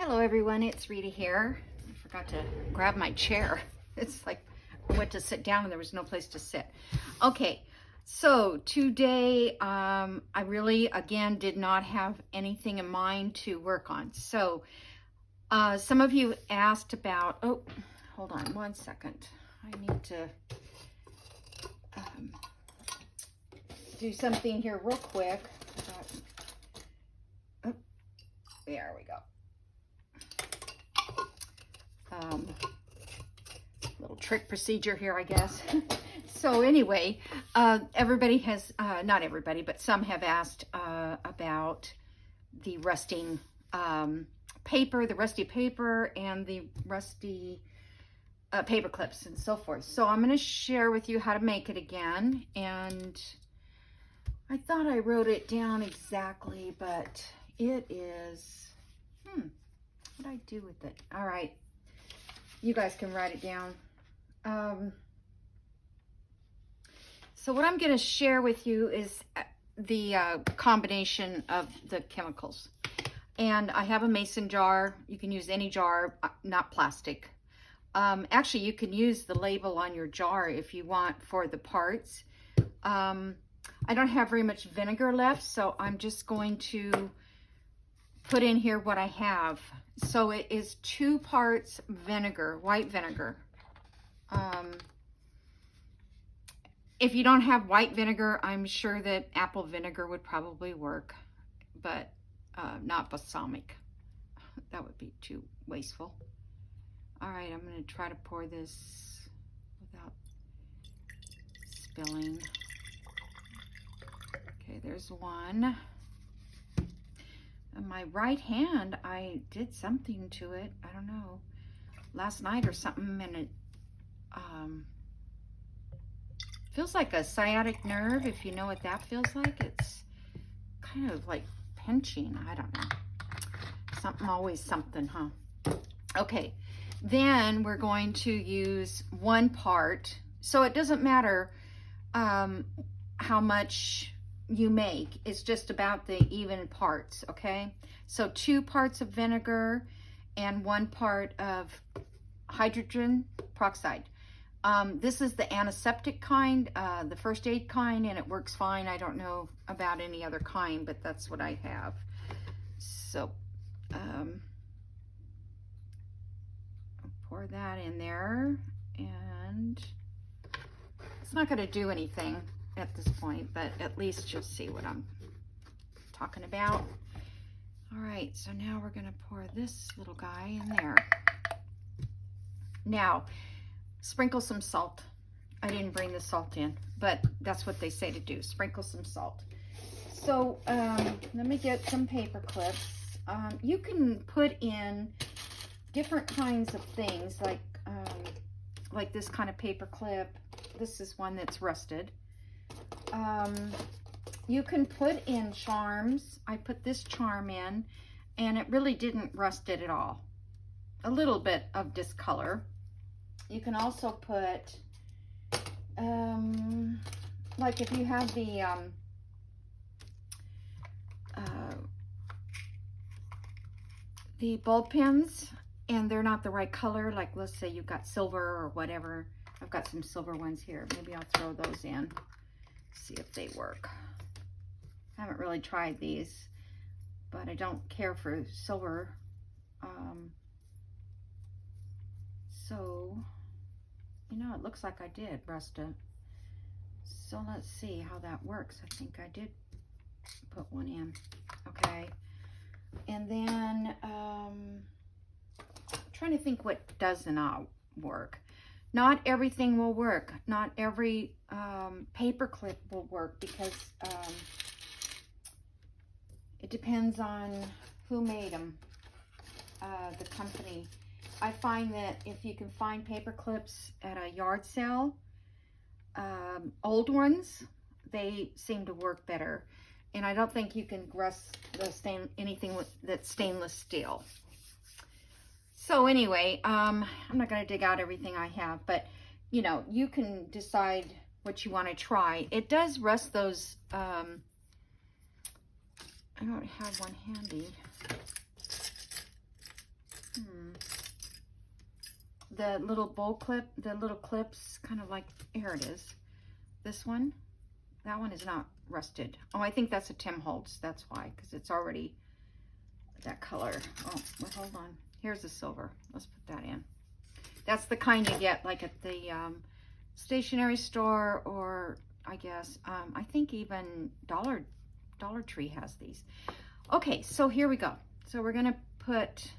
Hello everyone, it's Rita here. I forgot to grab my chair. It's like I went to sit down and there was no place to sit. Okay, so today I really, again, did not have anything in mind to work on. So some of you asked about, oh, hold on one second. I need to do something here real quick. Oh, there we go. Little trick procedure here, I guess. So anyway, everybody has, not everybody, but some have asked about the rusting paper, the rusty paper, and the rusty paper clips and so forth. So I'm going to share with you how to make it again. And I thought I wrote it down exactly, but it is, what did I do with it? All right. You guys can write it down. So what I'm going to share with you is the combination of the chemicals. And I have a mason jar. You can use any jar, not plastic. Actually, you can use the label on your jar if you want for the parts. I don't have very much vinegar left, so I'm just going to put in here what I have. So it is 2 parts vinegar, white vinegar. If you don't have white vinegar, I'm sure that apple vinegar would probably work, but not balsamic. That would be too wasteful. All right, I'm going to try to pour this without spilling. Okay, there's one. And my right hand, I did something to it. I don't know, last night or something, and it feels like a sciatic nerve, if you know what that feels like. It's kind of like pinching. I don't know. Something, always something, huh? Okay, then we're going to use 1 part. So it doesn't matter how much you make. It's just about the even parts, okay? So 2 parts of vinegar and 1 part of hydrogen peroxide. This is the antiseptic kind, the first aid kind, and it works fine. I don't know about any other kind, but that's what I have. So I'll pour that in there, and it's not going to do anything at this point, but at least you'll see what I'm talking about. All right, so now we're going to pour this little guy in there. Now, sprinkle some salt. I didn't bring the salt in, but that's what they say to do. Sprinkle some salt. So let me get some paper clips. You can put in different kinds of things, like this kind of paper clip. This is one that's rusted. You can put in charms. I put this charm in, and it really didn't rust it at all. A little bit of discolor. You can also put, like if you have the bulb pens and they're not the right color, like let's say you've got silver or whatever. I've got some silver ones here. Maybe I'll throw those in, see if they work. I haven't really tried these, but I don't care for silver. So, you know, it looks like I did rust it. So let's see how that works. I think I did put one in. Okay. And then, trying to think what does not work. Not everything will work. Not every paper clip will work, because it depends on who made them, the company. I find that if you can find paper clips at a yard sale, old ones, they seem to work better. And I don't think you can rust anything that's stainless steel. So anyway, I'm not going to dig out everything I have, but you know, you can decide what you want to try. It does rust those, I don't have one handy. the little bowl clip, the little clips, kind of like, here it is. This one, that one is not rusted. Oh, I think that's a Tim Holtz. That's why, because it's already that color. Oh, well, hold on. Here's the silver. Let's put that in. That's the kind you get like at the stationery store, or I guess, I think even Dollar Tree has these. Okay, so here we go. So we're gonna put,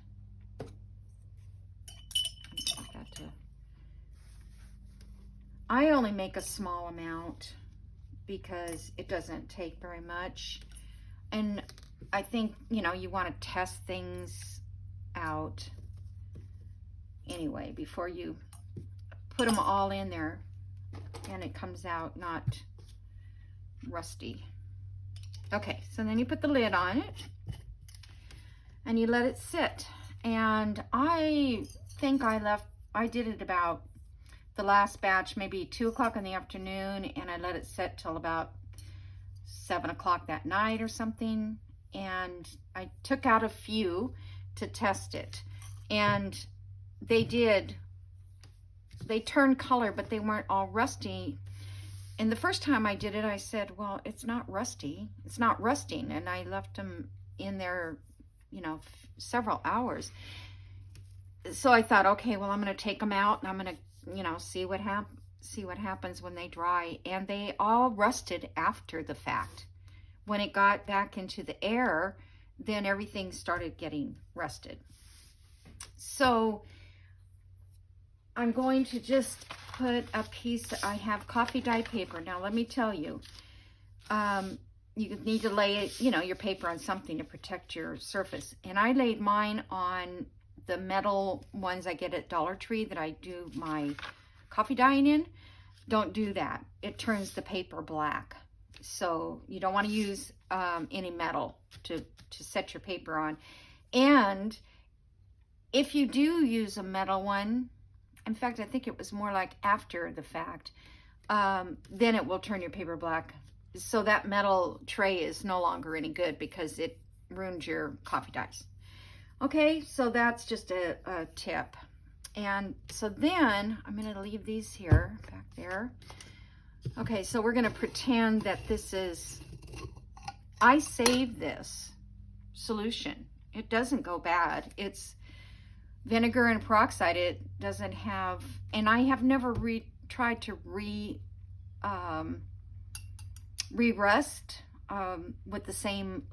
I only make a small amount because it doesn't take very much. And I think, you know, you want to test things out anyway before you put them all in there and it comes out not rusty. Okay, so then you put the lid on it and you let it sit. And I think I did it about the last batch, maybe 2 o'clock in the afternoon, and I let it sit till about 7 o'clock that night or something. And I took out a few to test it, and they turned color, but they weren't all rusty. And the first time I did it, I said, well, it's not rusty, it's not rusting, and I left them in there, you know, several hours. So I thought, okay, well, I'm going to take them out and I'm going to, you know, see what happens when they dry. And they all rusted after the fact. When it got back into the air, then everything started getting rusted. So I'm going to just put a piece, I have coffee dye paper. Now let me tell you, you need to lay, you know, your paper on something to protect your surface. And I laid mine on the metal ones I get at Dollar Tree that I do my coffee dyeing in. Don't do that. It turns the paper black. So you don't want to use any metal to set your paper on. And if you do use a metal one, in fact, I think it was more like after the fact, then it will turn your paper black. So that metal tray is no longer any good because it ruins your coffee dyes. Okay, so that's just a tip. And so then I'm going to leave these here, back there. Okay, so we're going to pretend that this is, I saved this solution. It doesn't go bad. It's vinegar and peroxide. It doesn't have, and I have never tried to re-rust with the same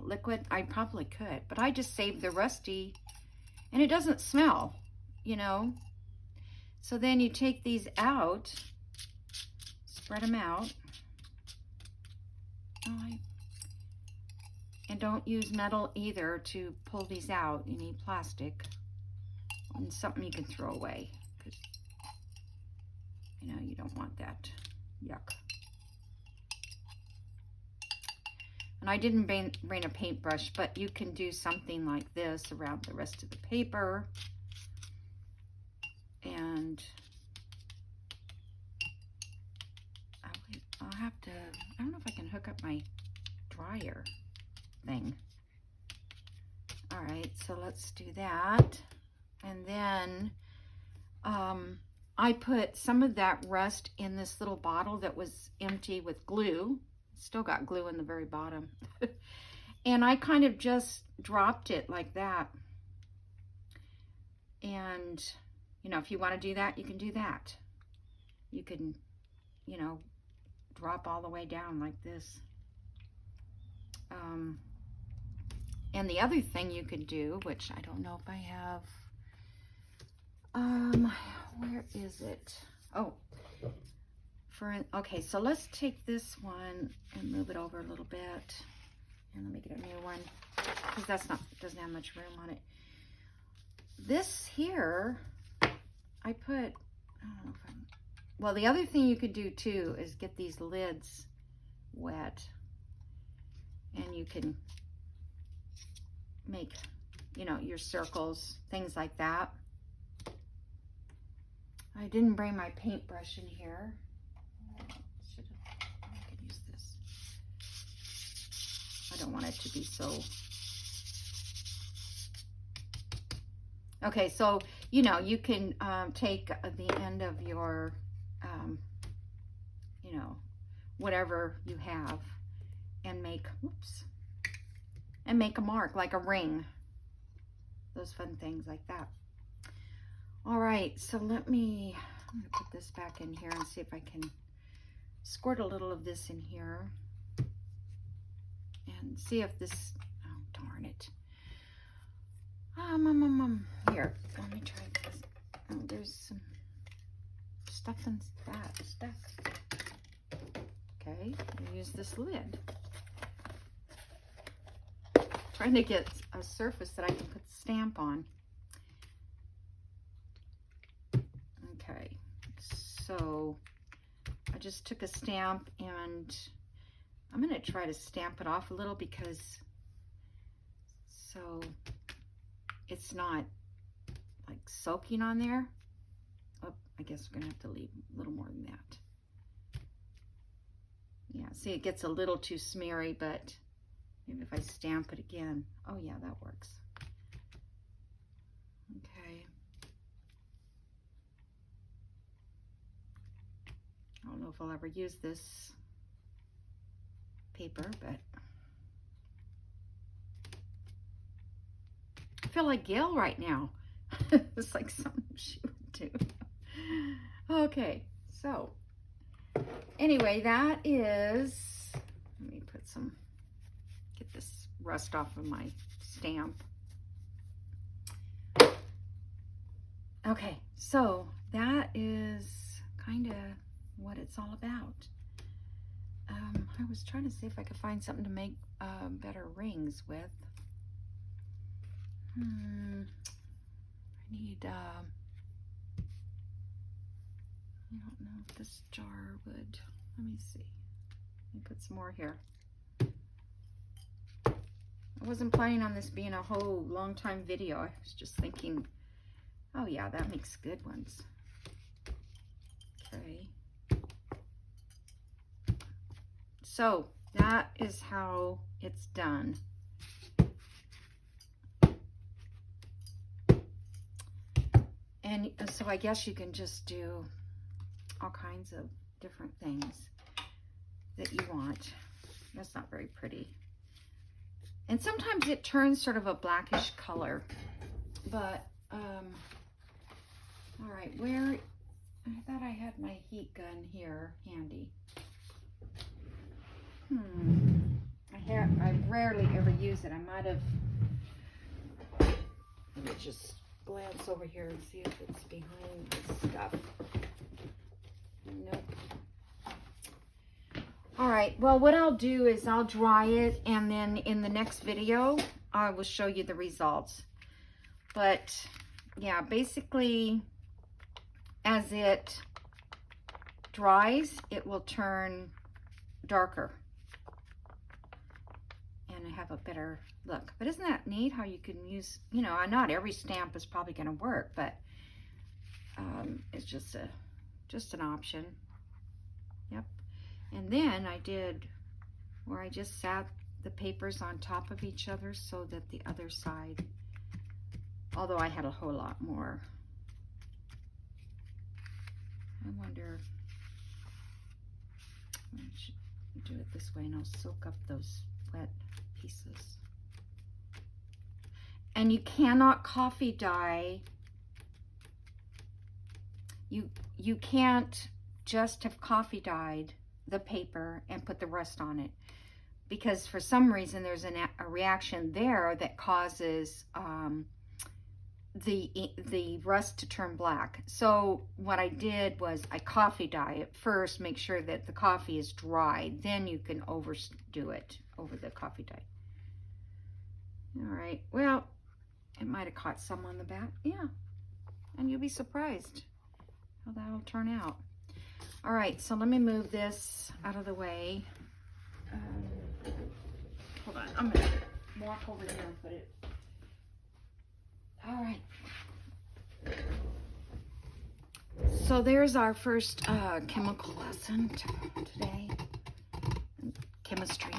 liquid. I probably could, but I just saved the rusty, and it doesn't smell, you know. So then you take these out, spread them out, and don't use metal either to pull these out. You need plastic and something you can throw away, because you know you don't want that. Yuck. And I didn't bring a paintbrush, but you can do something like this around the rest of the paper. And I'll have to, I don't know if I can hook up my dryer thing. All right, so let's do that. And then I put some of that rust in this little bottle that was empty with glue. Still got glue in the very bottom. And I kind of just dropped it like that. And, you know, if you want to do that, you can do that. You can, you know, drop all the way down like this. And the other thing you could do, which I don't know if I have, where is it? Oh, okay, so let's take this one and move it over a little bit. And let me get a new one, because doesn't have much room on it. This here, I put, I don't know if I'm, well, the other thing you could do too is get these lids wet, and you can make, you know, your circles, things like that. I didn't bring my paintbrush in here. I could use this. I don't want it to be so. Okay, so, you know, you can take the end of your, you know, whatever you have and make, whoops, and make a mark, like a ring. Those fun things like that. All right, so I'm gonna put this back in here and see if I can squirt a little of this in here and see if this, oh darn it. Here, let me try this. Oh, there's some stuff in that stuck. Okay, I'll use this lid. Trying to get a surface that I can put the stamp on. Okay, so I just took a stamp and I'm going to try to stamp it off a little because so it's not like soaking on there. Oh, I guess we're going to have to leave a little more than that. Yeah, see, it gets a little too smeary, but maybe if I stamp it again. Oh yeah, that works. Okay. I don't know if I'll ever use this paper, but I feel like Gail right now. It's like something she would do. Okay, so anyway, that is, let me put some, get this rust off of my stamp. Okay, so that is kind of what it's all about. I was trying to see if I could find something to make better rings with. I need, I don't know if this jar would, let me see. Let me put some more here. I wasn't planning on this being a whole long time video. I was just thinking, oh yeah, that makes good ones. Okay. So that is how it's done. And so I guess you can just do all kinds of different things that you want. That's not very pretty. And sometimes it turns sort of a blackish color. But, all right, where, I thought I had my heat gun here handy. I rarely ever use it. I might have, let me just glance over here and see if it's behind this stuff. Nope. All right, well, what I'll do is I'll dry it, and then in the next video, I will show you the results. But yeah, basically, as it dries, it will turn darker and have a better look. But isn't that neat how you can use, you know, not every stamp is probably going to work, but it's just an option. Yep. And then I did where I just sat the papers on top of each other so that the other side, although I had a whole lot more. I wonder, I should do it this way and I'll soak up those wet pieces. And you cannot coffee dye. You can't just have coffee dyed the paper and put the rest on it, because for some reason there's a reaction there that causes the rust to turn black. So what I did was I coffee dye it first, make sure that the coffee is dry, then you can overdo it over the coffee dye. All right, well, it might have caught some on the back. Yeah, and you'll be surprised how that'll turn out. All right, so let me move this out of the way. Hold on, I'm gonna walk over here and put it. All right. So there's our first chemical lesson today, chemistry.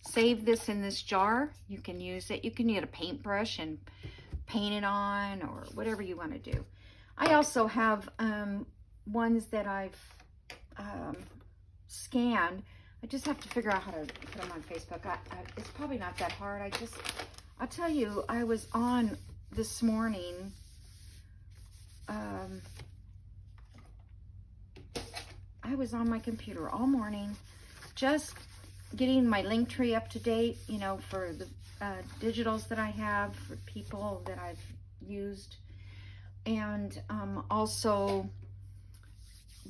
Save this in this jar. You can use it. You can get a paintbrush and paint it on or whatever you want to do. I also have ones that I've scanned. I just have to figure out how to put them on Facebook. It's probably not that hard. I'll tell you, I was on this morning. I was on my computer all morning, just getting my LinkTree up to date, you know, for the digitals that I have, for people that I've used, and also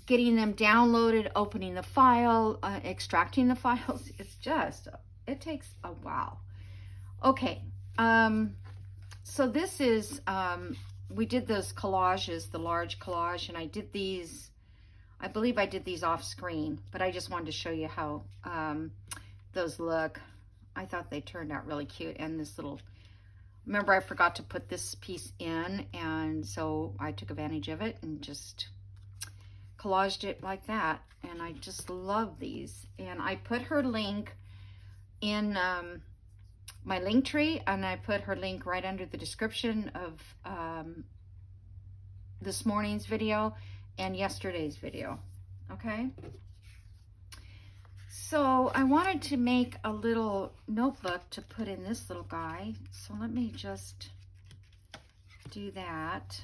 getting them downloaded, opening the file, extracting the files. It takes a while. Okay, so this is, we did those collages, the large collage, and I did these, I believe I did these off screen, but I just wanted to show you how those look. I thought they turned out really cute. And this little, remember I forgot to put this piece in, and so I took advantage of it and just collaged it like that. And I just love these. And I put her link in my LinkTree, and I put her link right under the description of this morning's video and yesterday's video. Okay, so I wanted to make a little notebook to put in this little guy, so let me just do that.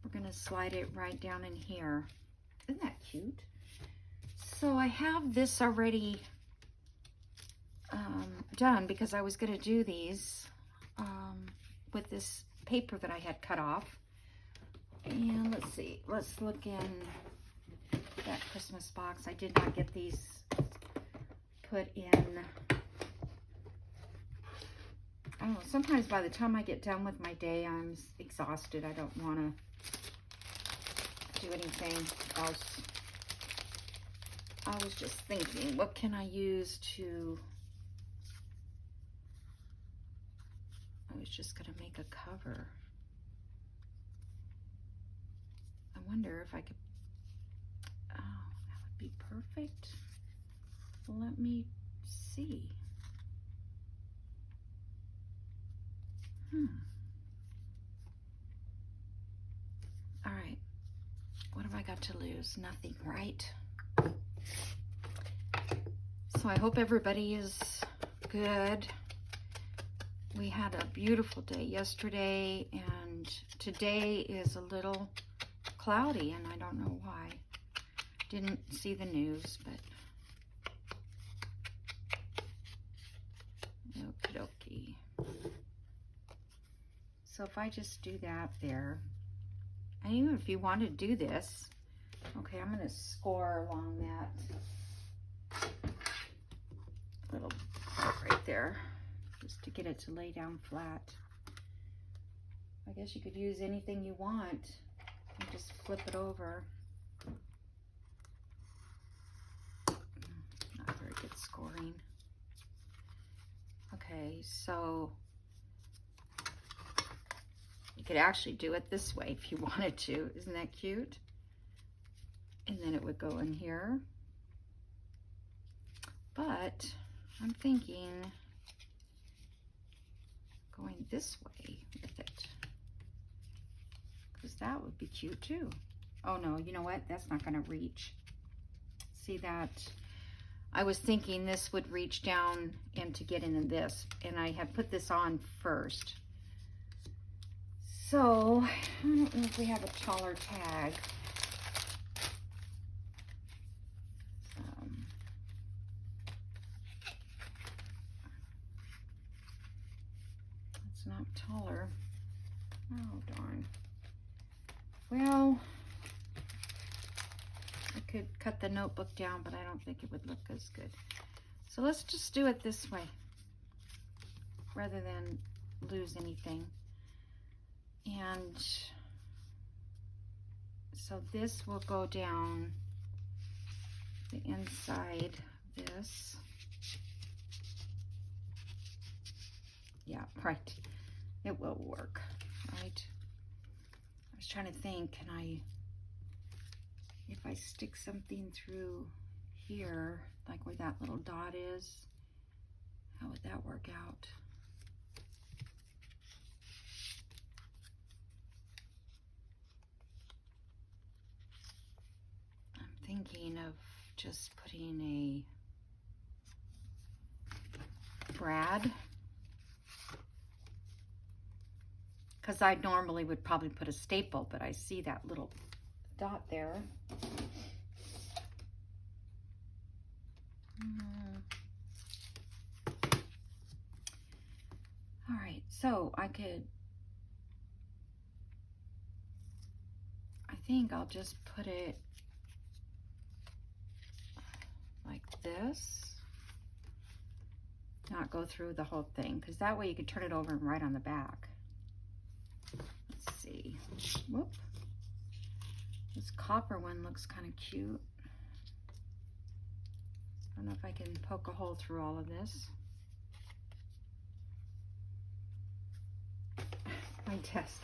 We're gonna slide it right down in here. Isn't that cute? So I have this already done, because I was gonna do these with this paper that I had cut off. And let's see, let's look in that Christmas box. I did not get these put in. I don't know, sometimes by the time I get done with my day, I'm exhausted. I don't want to do anything else. I was just thinking, what can I use to, I was just gonna make a cover. I wonder if I could, oh, that would be perfect. Let me see. All right, what have I got to lose? Nothing, right? So I hope everybody is good. We had a beautiful day yesterday, and today is a little cloudy, and I don't know why. Didn't see the news, but okie dokie. So if I just do that there, and even if you want to do this, okay, I'm going to score along that little part right there, just to get it to lay down flat. I guess you could use anything you want and just flip it over. Not very good scoring. Okay, so you could actually do it this way if you wanted to. Isn't that cute? And then it would go in here. But I'm thinking going this way with it, because that would be cute too. Oh no, you know what? That's not going to reach. See that? I was thinking this would reach down and to get into this, and I had put this on first. So I don't know if we have a taller tag. It's not taller. Oh darn. Well, I could cut the notebook down, but I don't think it would look as good. So let's just do it this way rather than lose anything. And so this will go down the inside of this. Yeah, right. It will work, right? I was trying to think, can I, if I stick something through here, like where that little dot is, how would that work out? thinking of just putting a brad, because I normally would probably put a staple, but I see that little dot there. All right, so I think I'll just put it like this. Not go through the whole thing, because that way you could turn it over and write on the back. Let's see. Whoop. This copper one looks kind of cute. I don't know if I can poke a hole through all of this. My desk.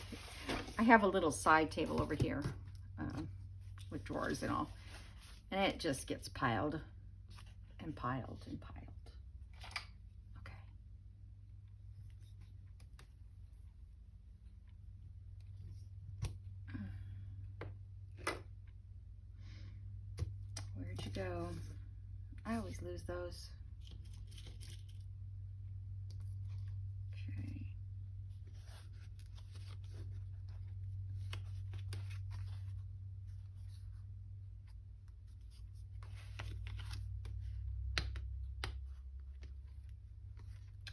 I have a little side table over here with drawers and all. And it just gets piled and piled and piled. Okay. Where'd you go? I always lose those. Okay.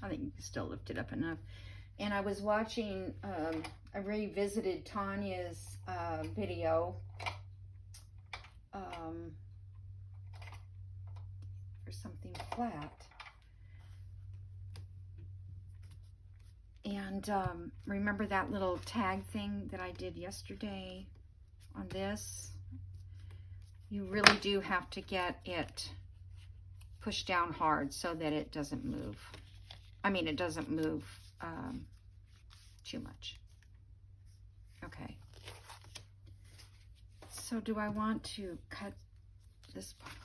I think you can still lift it up enough. And I was watching, I revisited Tanya's video for something flat. And remember that little tag thing that I did yesterday on this? You really do have to get it pushed down hard so that it doesn't move. I mean, it doesn't move too much. Okay. So do I want to cut this part?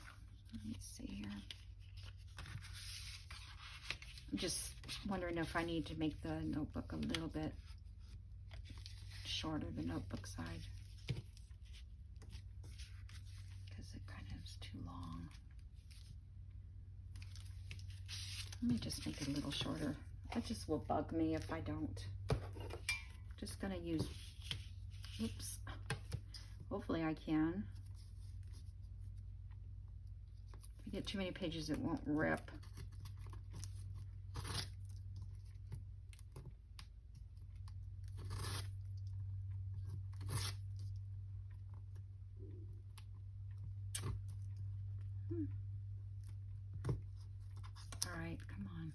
Let me see here. I'm just wondering if I need to make the notebook a little bit shorter, the notebook side, because it kind of is too long. Let me just make it a little shorter. That just will bug me if I don't. Just gonna use, oops. Hopefully I can. If I get too many pages, it won't rip. All right, come on.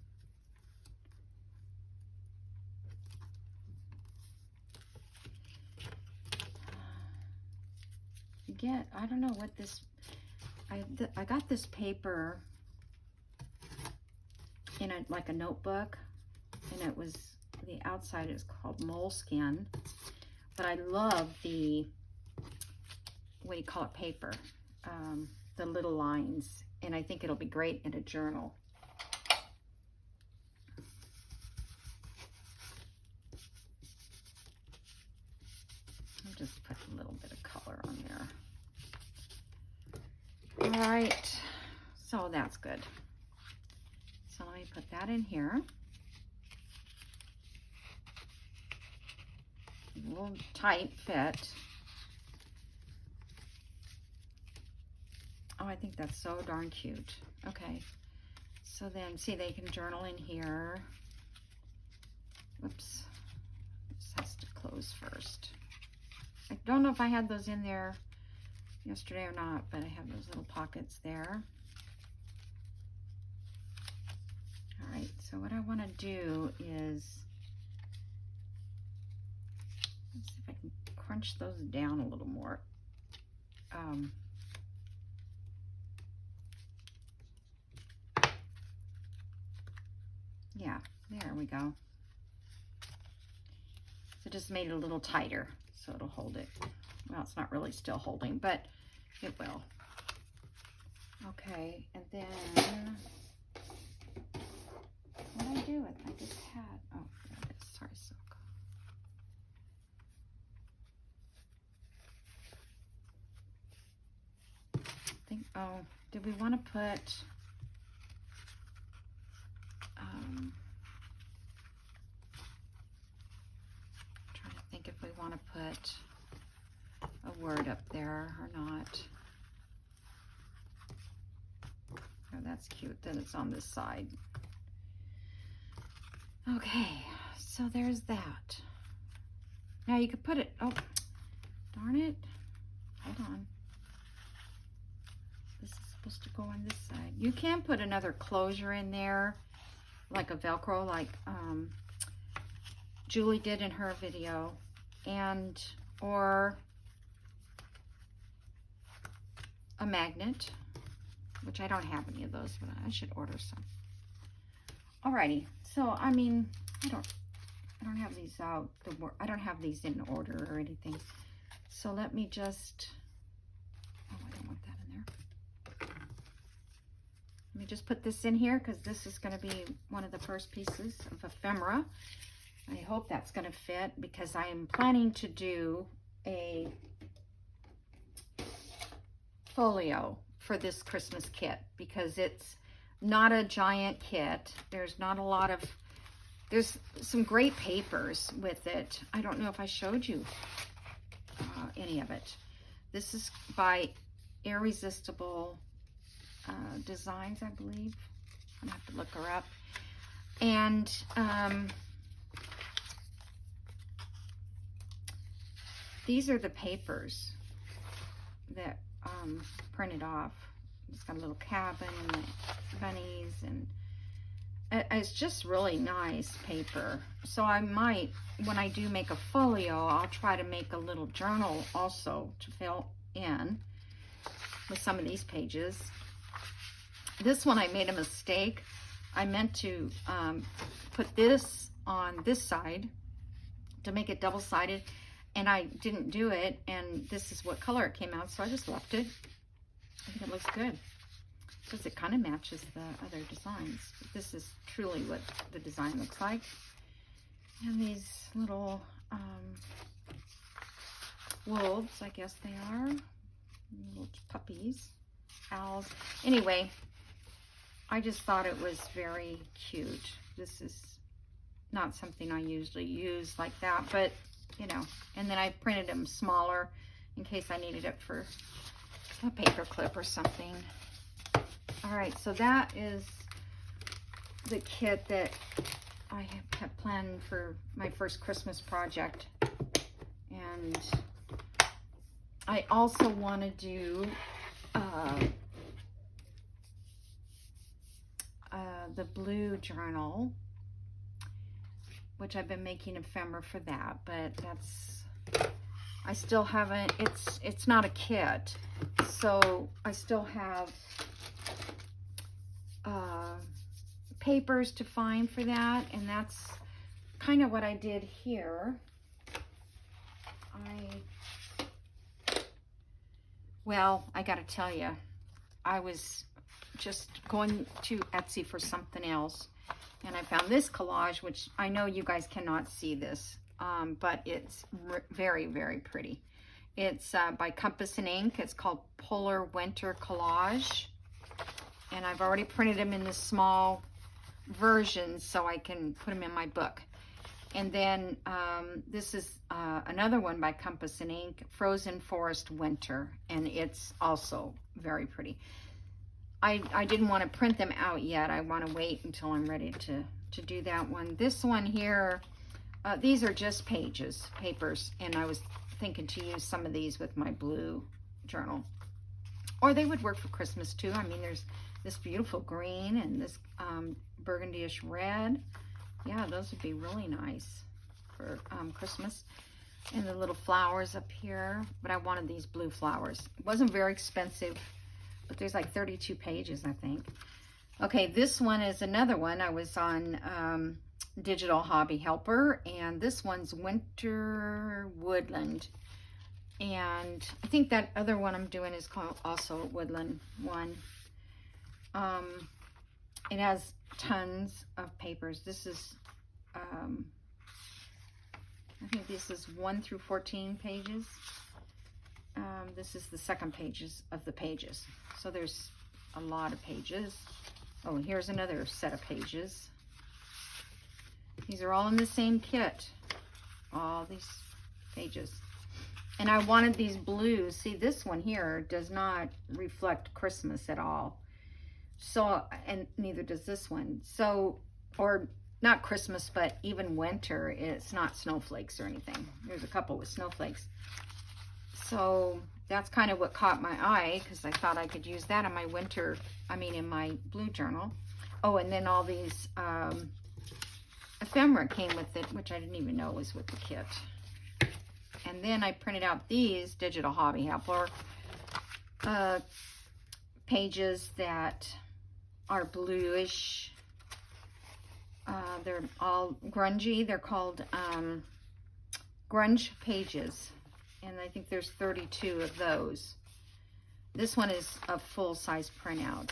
Again, I don't know what this, I got this paper in like a notebook, and it was, the outside is called moleskin, but I love the, what do you call it, paper, the little lines, and I think it'll be great in a journal. I'll just put a little bit of color on there. All right, so that's good. So let me put that in here. A little tight fit. Oh, I think that's so darn cute. Okay, so then see, they can journal in here. Whoops, this has to close first. I don't know if I had those in there yesterday or not, but I have those little pockets there. All right, so what I want to do is, let's see if I can crunch those down a little more. Yeah, there we go. So just made it a little tighter so it'll hold it. Well, it's not really still holding, but it will. Okay, and then what did I do with it? I just had, oh, there it is. Sorry, silk. I think Oh, did we want to put, trying to think if we want to put a word up there or not. Oh, that's cute that it's on this side. Okay, so there's that. Now you could put it, oh, darn it. Hold on. This is supposed to go on this side. You can put another closure in there, like a Velcro, like Julie did in her video, and or a magnet, which I don't have any of those, but I should order some. Alrighty, so I mean, I don't have these out. I don't have these in order or anything. So let me just. Oh, I don't want that in there. Let me just put this in here because this is going to be one of the first pieces of ephemera. I hope that's going to fit because I am planning to do a folio for this Christmas kit because it's not a giant kit. There's not a lot of, there's some great papers with it. I don't know if I showed you any of it. This is by Irresistible Designs, I believe. I'm gonna have to look her up. And these are the papers that printed off. It's got a little cabin and the bunnies, and it's just really nice paper. So I might, when I do make a folio, I'll try to make a little journal also to fill in with some of these pages. This one I made a mistake. I meant to put this on this side to make it double-sided, and I didn't do it, and this is what color it came out, so I just left it. I think it looks good because it kind of matches the other designs. But this is truly what the design looks like. And these little wolves, I guess they are. Little puppies, owls. Anyway, I just thought it was very cute. This is not something I usually use like that, but you know, and then I printed them smaller in case I needed it for a paper clip or something. All right, so that is the kit that I have planned for my first Christmas project. And I also want to do the blue journal, which I've been making ephemera for that, but that's, I still haven't, it's not a kit, so I still have papers to find for that, and that's kind of what I did here. Well, I gotta tell you, I was just going to Etsy for something else, and I found this collage, which I know you guys cannot see this, but it's very, very pretty. It's by Compass and Ink. It's called Polar Winter Collage, and I've already printed them in the small versions so I can put them in my book. And then this is another one by Compass and Ink, Frozen Forest Winter, and it's also very pretty. I didn't want to print them out yet. I want to wait until I'm ready to do that one. This one here, these are just papers, and I was thinking to use some of these with my blue journal. Or they would work for Christmas too. I mean, there's this beautiful green and this burgundyish red. Yeah, those would be really nice for Christmas. And the little flowers up here. But I wanted these blue flowers. It wasn't very expensive, but there's like 32 pages, I think. Okay, this one is another one. I was on Digital Hobby Helper, and this one's Winter Woodland. And I think that other one I'm doing is called also Woodland one. It has tons of papers. This is, I think this is 1 through 14 pages. This is the second pages of the pages. So there's a lot of pages. Oh, and here's another set of pages. These are all in the same kit. All these pages. And I wanted these blues. See, this one here does not reflect Christmas at all. So, and neither does this one. So, or not Christmas, but even winter, it's not snowflakes or anything. There's a couple with snowflakes. So that's kind of what caught my eye, because I thought I could use that in my winter, in my blue journal. Oh, and then all these ephemera came with it, which I didn't even know was with the kit. And then I printed out these Digital Hobby Helper pages that are bluish. They're all grungy. They're called grunge pages. And I think there's 32 of those. This one is a full-size printout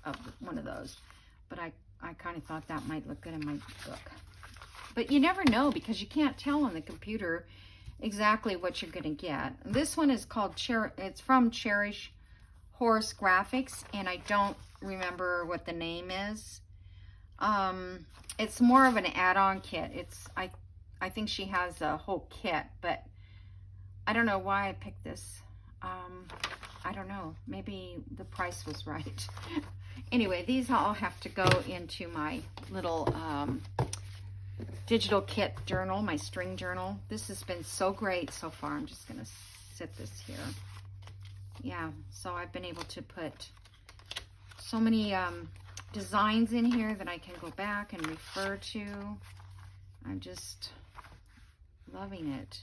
of one of those. But I kind of thought that might look good in my book. But you never know, because you can't tell on the computer exactly what you're going to get. This one is called it's from Cherish Horse Graphics, and I don't remember what the name is. It's more of an add-on kit. I think she has a whole kit, but I don't know why I picked this. I don't know. Maybe the price was right. Anyway, these all have to go into my little digital kit journal, my string journal. This has been so great so far. I'm just going to sit this here. Yeah, so I've been able to put so many designs in here that I can go back and refer to. I'm just loving it.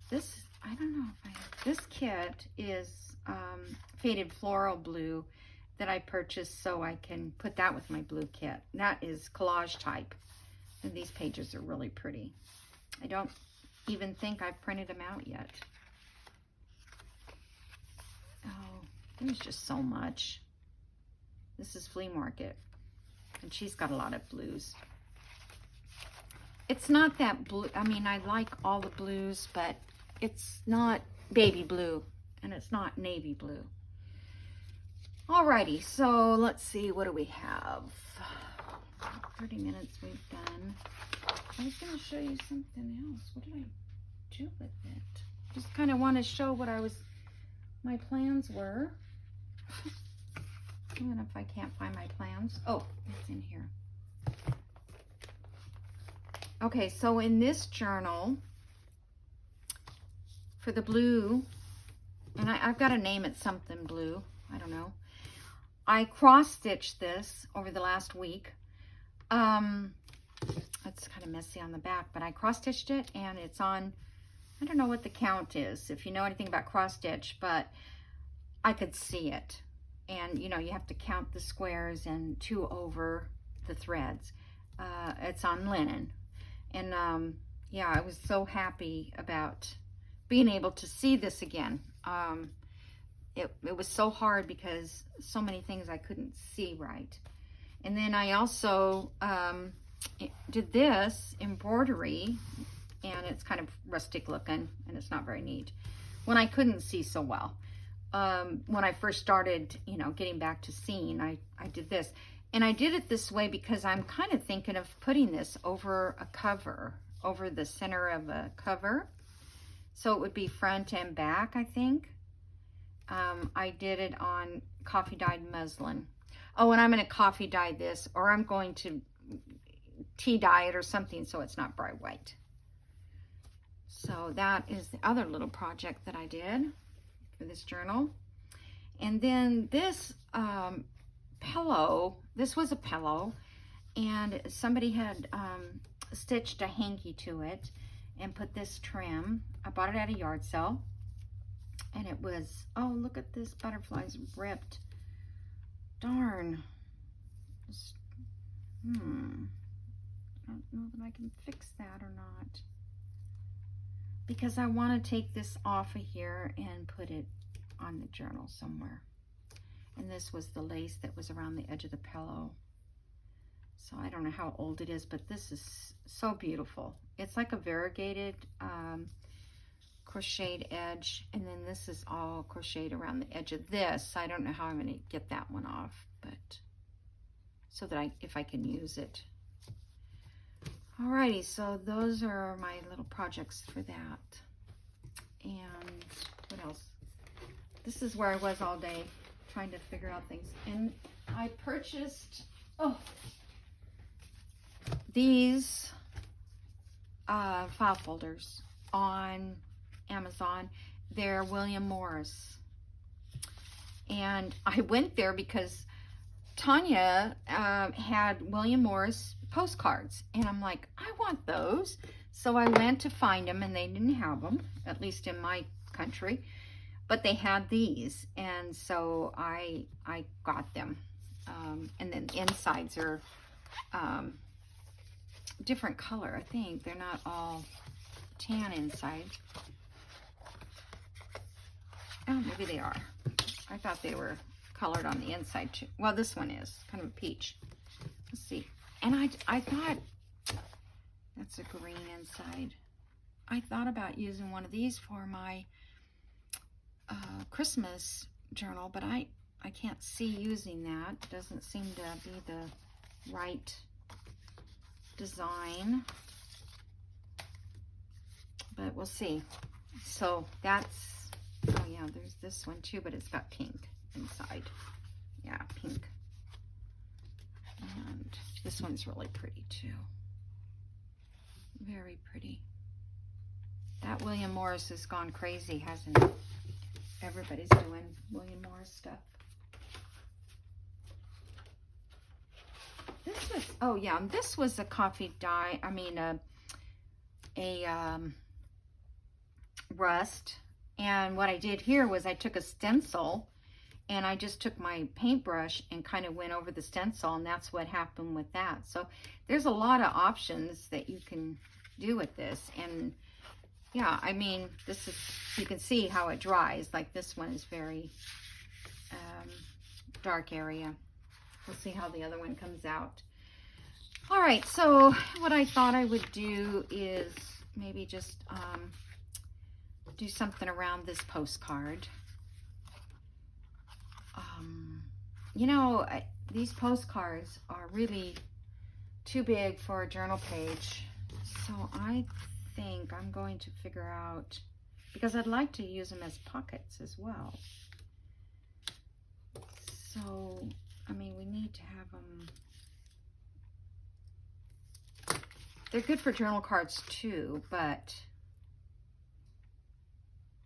This, I don't know if this kit is Faded Floral Blue that I purchased so I can put that with my blue kit. That is collage type. And these pages are really pretty. I don't even think I've printed them out yet. Oh, there's just so much. This is Flea Market. And she's got a lot of blues. It's not that blue. I like all the blues, but it's not baby blue. And it's not navy blue. Alrighty, so let's see. What do we have? 30 minutes we've done. I was going to show you something else. What did I do with it? Just kind of want to show what my plans were. Even if I can't find my plans. Oh, it's in here. Okay, so in this journal, for the blue, and I've got to name it something blue. I don't know. I cross-stitched this over the last week. It's kind of messy on the back, but I cross-stitched it, and it's on, I don't know what the count is, if you know anything about cross-stitch, but I could see it. And, you have to count the squares and 2 over the threads. It's on linen. And, yeah, I was so happy about being able to see this again. It was so hard because so many things I couldn't see right. And then I also did this embroidery, and it's kind of rustic looking, and it's not very neat. When I couldn't see so well. When I first started, getting back to seeing, I did this. And I did it this way because I'm kind of thinking of putting this over a cover, over the center of a cover. So it would be front and back, I think. I did it on coffee dyed muslin. Oh, and I'm going to coffee dye this, or I'm going to tea dye it or something so it's not bright white. So that is the other little project that I did for this journal. And then this pillow, this was a pillow, and somebody had stitched a hanky to it and put this trim. I bought it at a yard sale, and it was, oh, look at this, butterfly's ripped. Darn. I don't know that I can fix that or not, because I want to take this off of here and put it on the journal somewhere. And this was the lace that was around the edge of the pillow. So I don't know how old it is, but this is so beautiful. It's like a variegated crocheted edge, and then this is all crocheted around the edge of this. I don't know how I'm going to get that one off, but so that if I can use it. Alrighty, so those are my little projects for that. And what else? This is where I was all day trying to figure out things. And I purchased these file folders on Amazon. They're William Morris. And I went there because Tanya had William Morris postcards. And I'm like, I want those. So I went to find them, and they didn't have them, at least in my country. But they had these, and so I got them. And then the insides are different color, I think. They're not all tan inside. Oh, maybe they are. I thought they were colored on the inside too. Well, this one is kind of a peach. Let's see. And I thought, that's a green inside. I thought about using one of these for my Christmas journal, but I can't see using that. It doesn't seem to be the right design, but we'll see. So that's, oh yeah, there's this one too, but it's got pink inside. Yeah, pink. And this one's really pretty too. Very pretty. That William Morris has gone crazy, hasn't it? Everybody's doing William Morris stuff. This was, oh yeah, this was a coffee dye, I mean a rust. And what I did here was I took a stencil, and I just took my paintbrush and kind of went over the stencil, and that's what happened with that. So there's a lot of options that you can do with this. And yeah, I mean, this is, you can see how it dries. Like this one is very dark area. We'll see how the other one comes out. All right, so what I thought I would do is maybe just do something around this postcard. You know, these postcards are really too big for a journal page. So I think I'm going to figure out, because I'd like to use them as pockets as well. So, I mean, we need to have them. They're good for journal cards too, but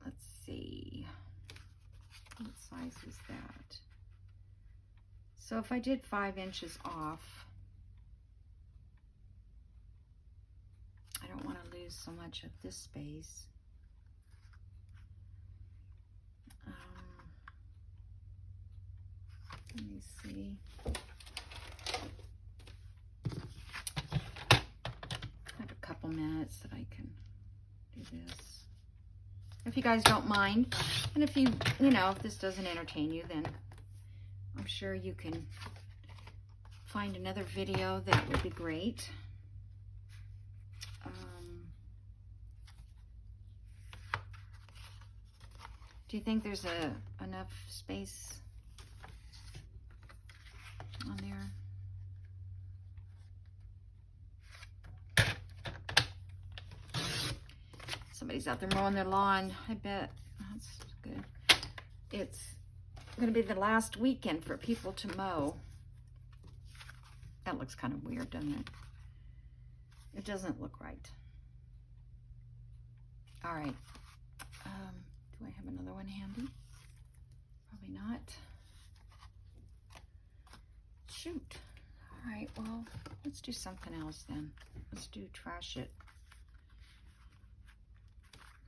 let's see. What size is that? So if I did 5 inches off, I don't want to lose so much of this space. Let me see. I have a couple minutes that I can do this. If you guys don't mind, and if you know, if this doesn't entertain you, then I'm sure you can find another video that would be great. Do you think there's enough space on there? Somebody's out there mowing their lawn, I bet. That's good. It's going to be the last weekend for people to mow. That looks kind of weird, doesn't it? It doesn't look right. All right. Do I have another one handy? Probably not. Shoot. All right, well, let's do something else then. Let's do trash it.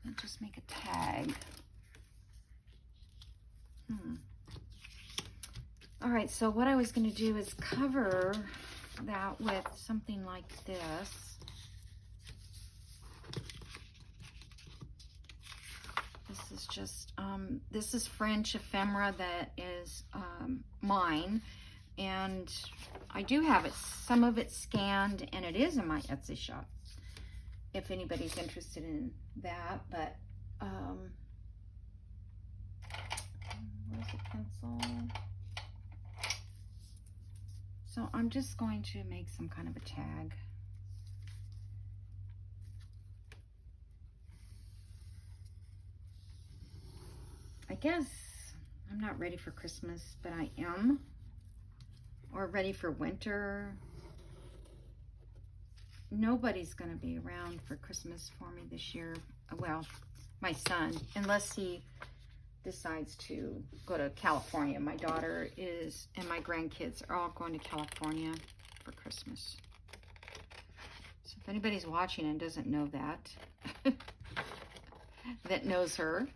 And just make a tag. All right, so what I was going to do is cover that with something like this. This is just, this is French ephemera that is mine. And I do have it, some of it scanned, and it is in my Etsy shop, if anybody's interested in that. But Where's the pencil? So I'm just going to make some kind of a tag. I guess I'm not ready for Christmas, but I am. Or ready for winter. Nobody's going to be around for Christmas for me this year. Well, my son, unless he decides to go to California. My daughter is, and my grandkids are all going to California for Christmas. So if anybody's watching and doesn't know that, that knows her.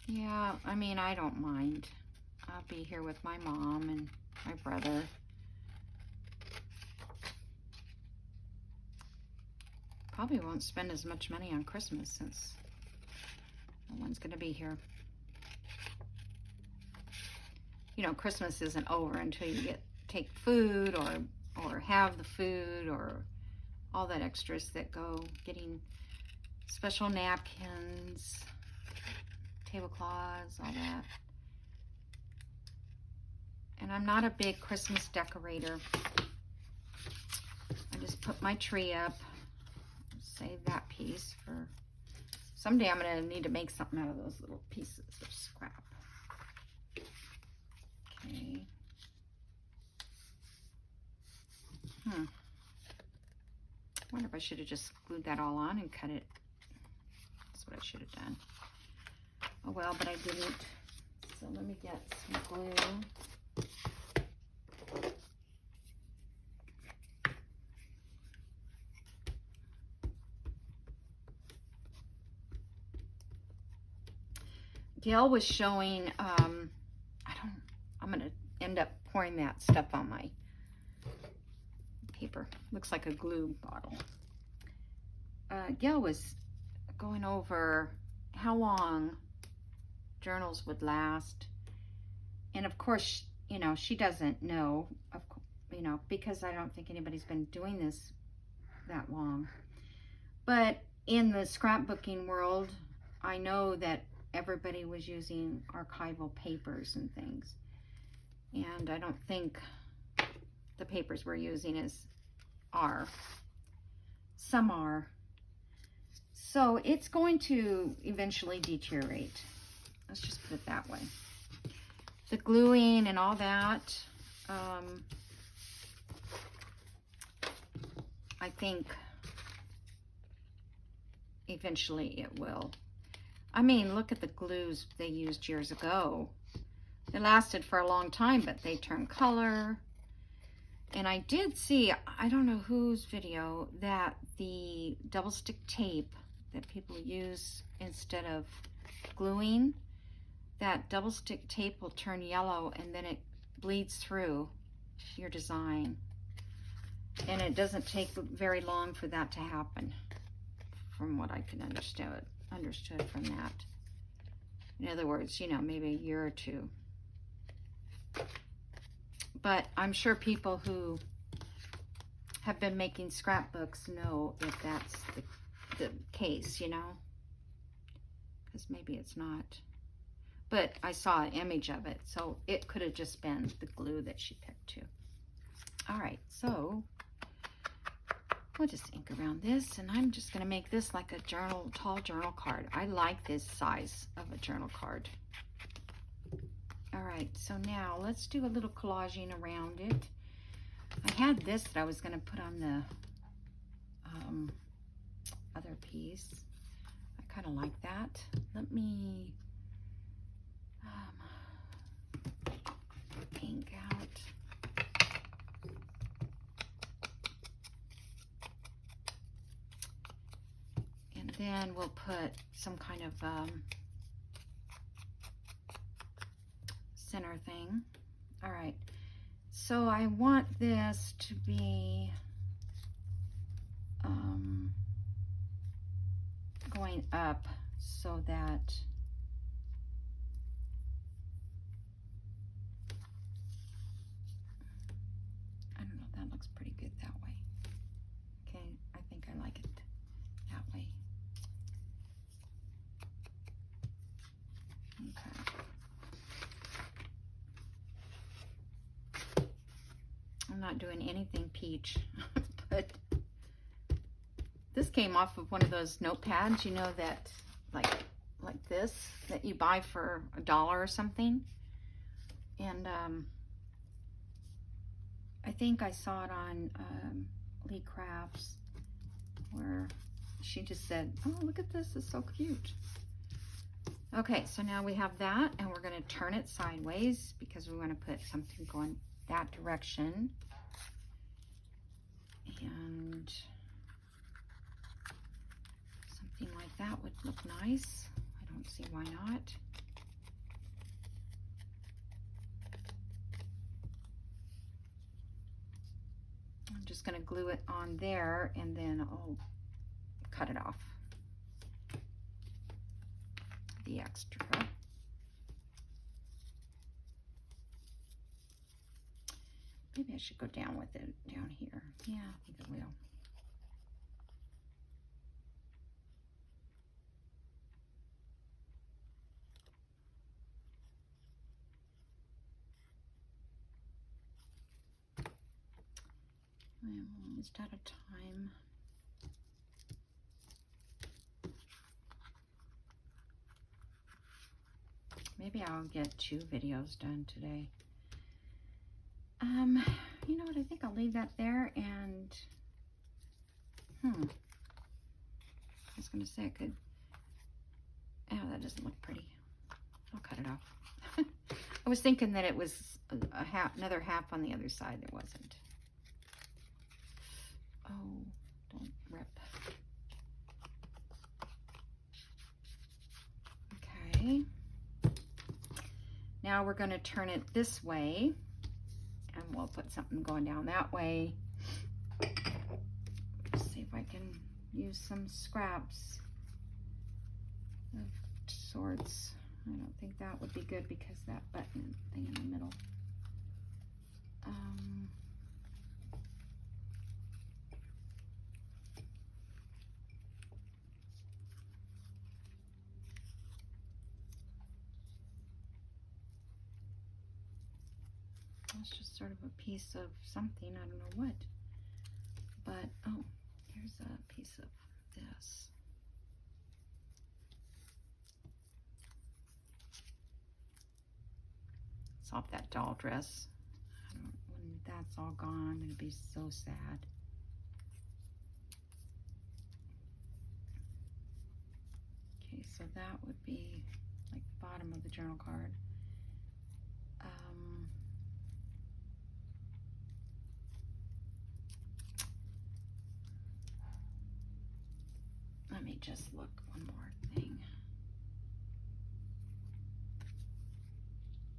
Yeah, I mean, I don't mind. I'll be here with my mom and my brother. Probably won't spend as much money on Christmas since no one's going to be here. You know, Christmas isn't over until you take food or have the food or all that extras that go, getting special napkins, tablecloths, all that. And I'm not a big Christmas decorator. I just put my tree up, save that piece for someday. I'm going to need to make something out of those little pieces of scrap. Okay. I wonder if I should have just glued that all on and cut it. That's what I should have done. Oh well, but I didn't. So let me get some glue. Gail was showing, I'm going to end up pouring that stuff on my paper. Looks like a glue bottle. Gail was going over how long journals would last. And of course, you know, she doesn't know, you know, because I don't think anybody's been doing this that long. But in the scrapbooking world, I know that everybody was using archival papers and things. And I don't think the papers we're using are. Some are. So it's going to eventually deteriorate. Let's just put it that way. The gluing and all that, I think eventually it will. I mean, look at the glues they used years ago. They lasted for a long time, but they turned color. And I did see, I don't know whose video, that the double stick tape that people use instead of gluing, that double stick tape will turn yellow and then it bleeds through your design. And it doesn't take very long for that to happen, from what I can understood from that. In other words, you know, maybe a year or two. But I'm sure people who have been making scrapbooks know if that's the case, you know, because maybe it's not. But I saw an image of it, so it could have just been the glue that she picked too. All right, so we'll just ink around this, and I'm just going to make this like a journal, tall journal card. I like this size of a journal card. All right, so now let's do a little collaging around it. I had this that I was going to put on the other piece. I kind of like that. Let me ink out. And then we'll put some kind of center thing. All right, so I want this to be going up so that not doing anything peach. But this came off of one of those notepads, you know, that like this, that you buy for $1 or something. And I think I saw it on Lee Crafts, where she just said, oh, look at this, it's so cute. Okay, so now we have that, and we're going to turn it sideways because we want to put something going that direction. And something like that would look nice. I don't see why not. I'm just going to glue it on there, and then I'll cut it off, the extra. Maybe I should go down with it down here. Yeah, I think I will. I'm almost out of time. Maybe I'll get 2 videos done today. You know what? I think I'll leave that there, and I was going to say I could. Oh, that doesn't look pretty. I'll cut it off. I was thinking that it was a half, another half on the other side. There wasn't. Oh, don't rip. Okay. Now we're going to turn it this way, and we'll put something going down that way. Let's see if I can use some scraps of sorts. I don't think that would be good because that button thing in the middle. It's just sort of a piece of something, I don't know what. But, oh, here's a piece of this. It's off that doll dress. When that's all gone, I'm going to be so sad. Okay, so that would be like the bottom of the journal card. Let me just look one more thing.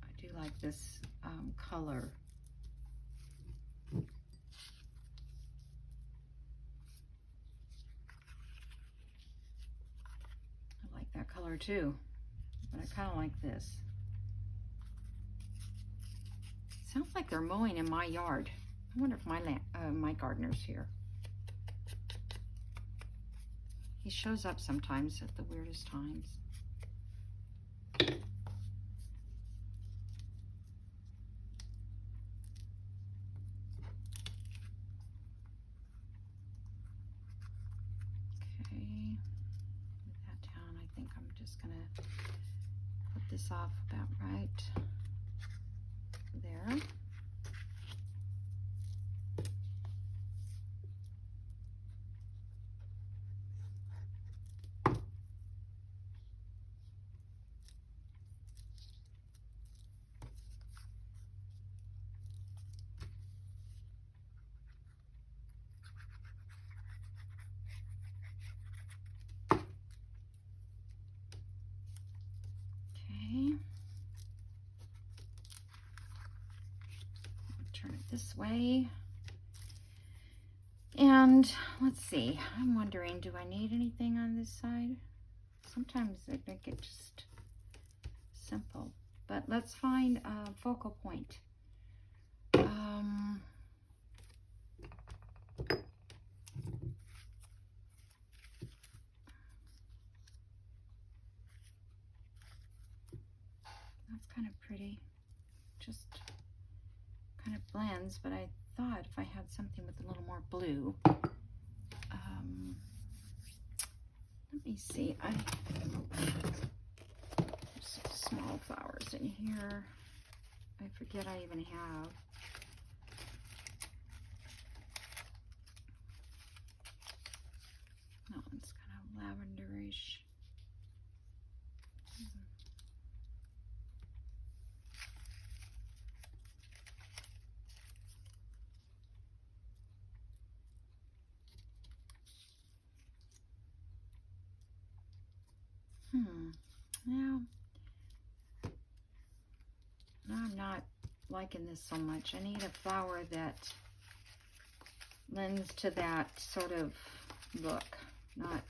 I do like this color. I like that color too, but I kind of like this. Sounds like they're mowing in my yard. I wonder if my gardener's here. He shows up sometimes at the weirdest times. Okay, put that down. I think I'm just gonna put this off about right there. Turn it this way. And let's see, I'm wondering, do I need anything on this side? Sometimes they make it just simple, but let's find a focal point. That's kind of pretty. Just kind of blends, but I thought if I had something with a little more blue. Let me see. There's some small flowers in here. I forget I even have. That one's kind of lavenderish. Now I'm not liking this so much. I need a flower that lends to that sort of look, not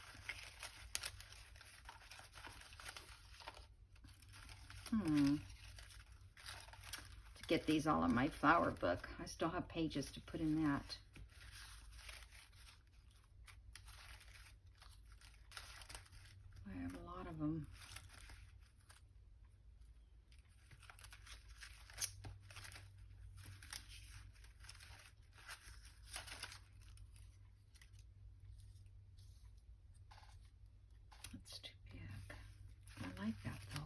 to get these all in my flower book. I still have pages to put in that. I have a lot of them. That's too big. I like that though.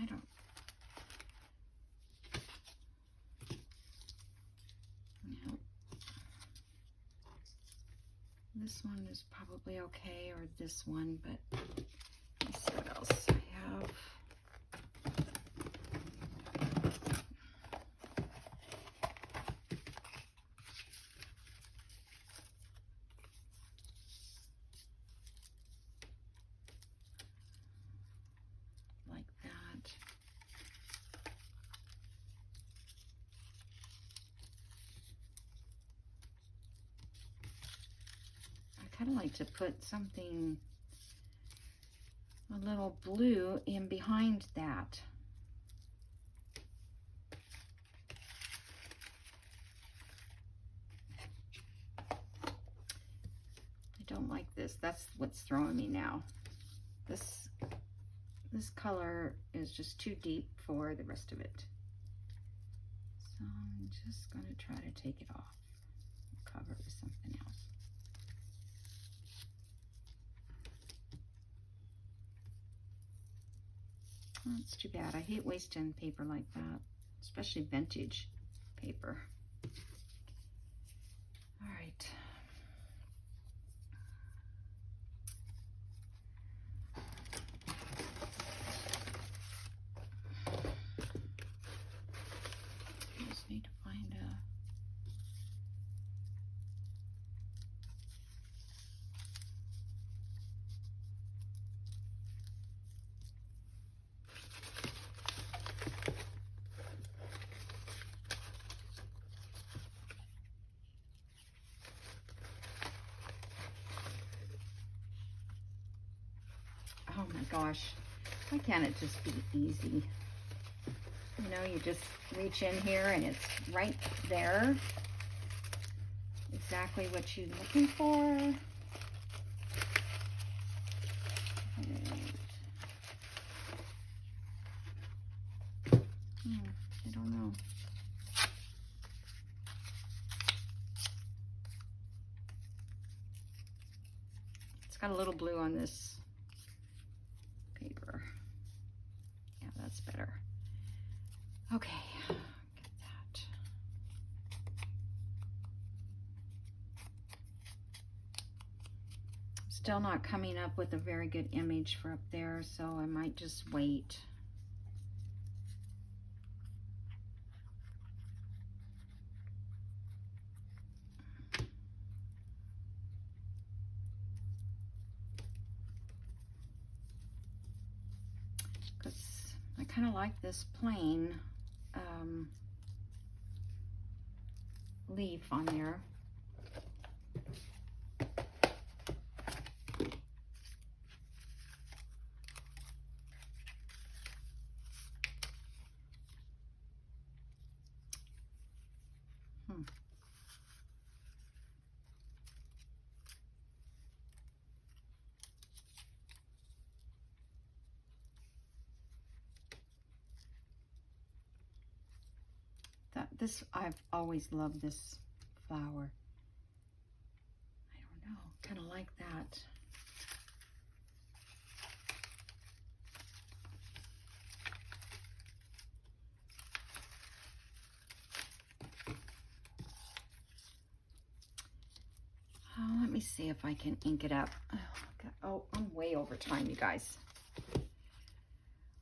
I don't. No. This one is probably okay, or this one, but let's see what else I have. Like that. I kind of like to put something a little blue in behind that. I don't like this. That's what's throwing me now. This color is just too deep for the rest of it. So I'm just going to try to take it off and cover it with something else. That's too bad. I hate wasting paper like that, especially vintage paper. All right. I just need to find a... Oh my gosh, why can't it just be easy? You know, you just reach in here and it's right there. Exactly what you're looking for. I don't know. It's got a little blue on this paper. Yeah, that's better. Okay, get that. Still not coming up with a very good image for up there, so I might just wait. Because I kind of like this plain leaf on there. This, I've always loved this flower. I don't know, kind of like that. Let me see if I can ink it up. Oh, I'm way over time, you guys.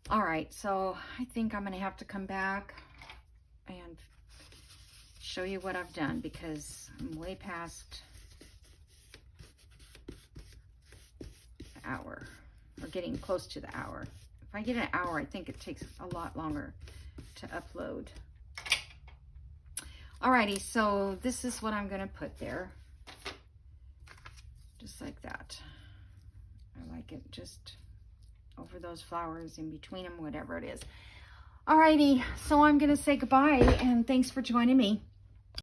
All right, so I think I'm gonna have to come back and show you what I've done because I'm way past the hour. We're getting close to the hour. If I get an hour, I think it takes a lot longer to upload. Alrighty, so this is what I'm gonna put there. Just like that. I like it just over those flowers, in between them, whatever it is. Alrighty, so I'm gonna say goodbye and thanks for joining me.